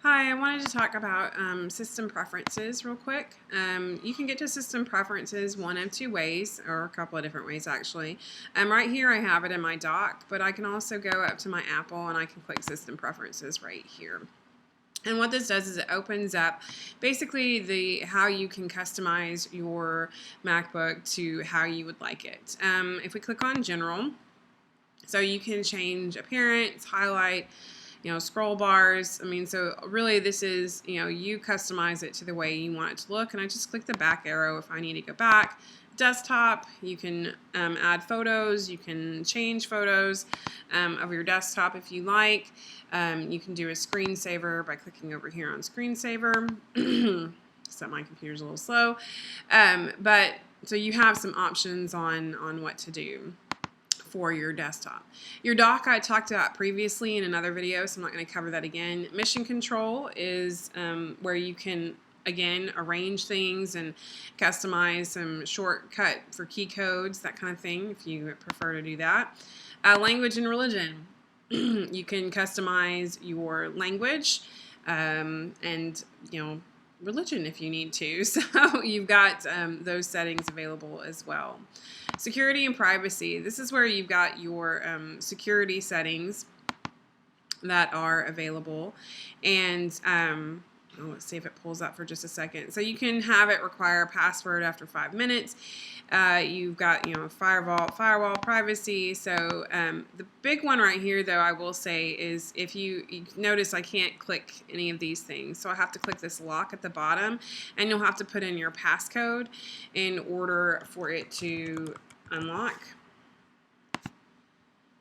Hi, I wanted to talk about system preferences real quick. You can get to system preferences one of two ways, or a couple of different ways actually. Right here I have it in my dock, but I can also go up to my Apple and I can click system preferences right here. And what this does is it opens up basically how you can customize your MacBook to how you would like it. If we click on General, so you can change appearance, highlight, scroll bars. So really this is, you customize it to the way you want it to look. And I just click the back arrow if I need to go back. Desktop, you can add photos, you can change photos of your desktop if you like. You can do a screensaver by clicking over here on screensaver. So my computer's a little slow. So you have some options on what to do for your desktop. Your dock I talked about previously in another video, so I'm not going to cover that again. Mission control is where you can, again, arrange things and customize some shortcut for key codes, that kind of thing, if you prefer to do that. Language and religion. You can customize your language and, religion if you need to. So you've got those settings available as well. Security and privacy. This is where you've got your security settings that are available. And let's see if it pulls up for just a second. So you can have it require a password after 5 minutes. You've got, firewall privacy. So the big one right here, though, I will say is if you notice I can't click any of these things. So I have to click this lock at the bottom, and you'll have to put in your passcode in order for it to unlock.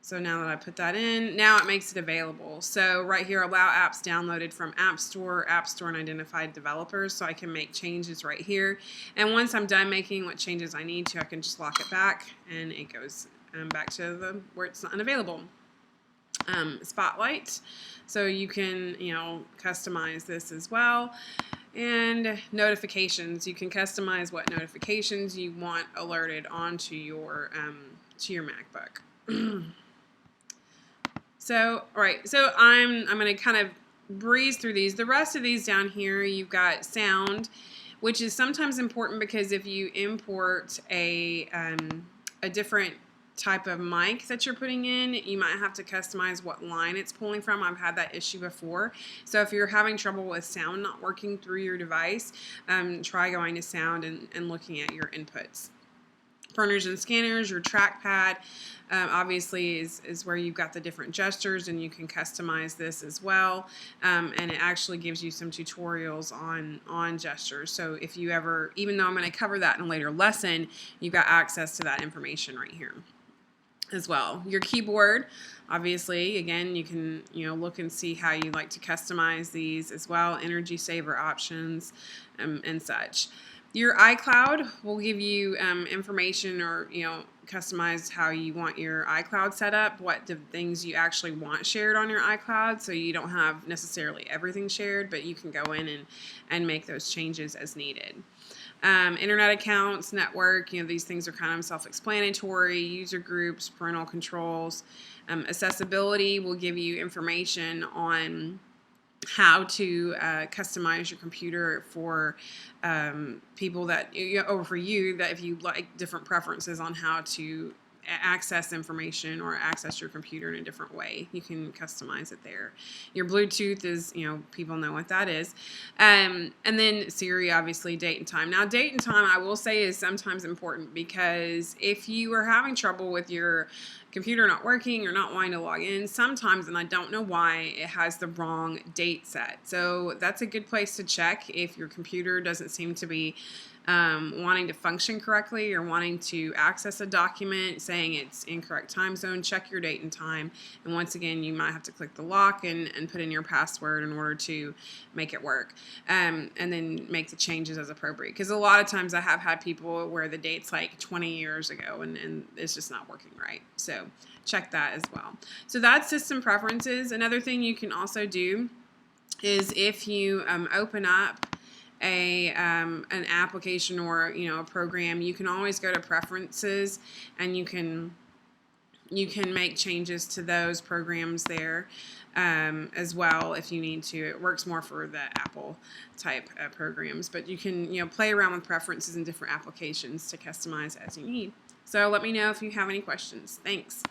So now that I put that in, now it makes it available. So right here, allow apps downloaded from App Store and identified developers. So I can make changes right here. And once I'm done making what changes I need to, I can just lock it back and it goes back to where it's unavailable. Spotlight. So you can, customize this as well. And notifications. You can customize what notifications you want alerted onto your MacBook. So, all right, so I'm going to kind of breeze through these. The rest of these down here, you've got sound, which is sometimes important because if you import a different type of mic that you're putting in, you might have to customize what line it's pulling from. I've had that issue before. So if you're having trouble with sound not working through your device, try going to sound and looking at your inputs. Printers and scanners, your trackpad obviously is where you've got the different gestures, and you can customize this as well. And it actually gives you some tutorials on gestures. So if you ever, even though I'm going to cover that in a later lesson, you've got access to that information right here as well. Your keyboard, obviously, again, you can look and see how you like to customize these as well. Energy saver options and such. Your iCloud will give you information or, customize how you want your iCloud set up, what the things you actually want shared on your iCloud, so you don't have necessarily everything shared, but you can go in and make those changes as needed. Internet accounts, network, these things are kind of self-explanatory. User groups, parental controls. Accessibility will give you information on how to customize your computer for people that, or for you, that if you like different preferences on how to access information or access your computer in a different way, you can customize it there. Your Bluetooth is, people know what that is. And then Siri, obviously, date and time. Now, date and time, I will say, is sometimes important because if you are having trouble with your computer not working or not wanting to log in, sometimes, and I don't know why, it has the wrong date set. So that's a good place to check if your computer doesn't seem to be wanting to function correctly or wanting to access a document saying it's incorrect time zone. Check your date and time, and once again, you might have to click the lock and put in your password in order to make it work, and then make the changes as appropriate, because a lot of times I have had people where the date's like 20 years ago and it's just not working right. So check that as well. So that's system preferences. Another thing you can also do is if you open up an application or a program, you can always go to preferences and you can make changes to those programs there. as well if you need to. It works more for the Apple type programs, but you can play around with preferences in different applications to customize as you need. So let me know if you have any questions. Thanks.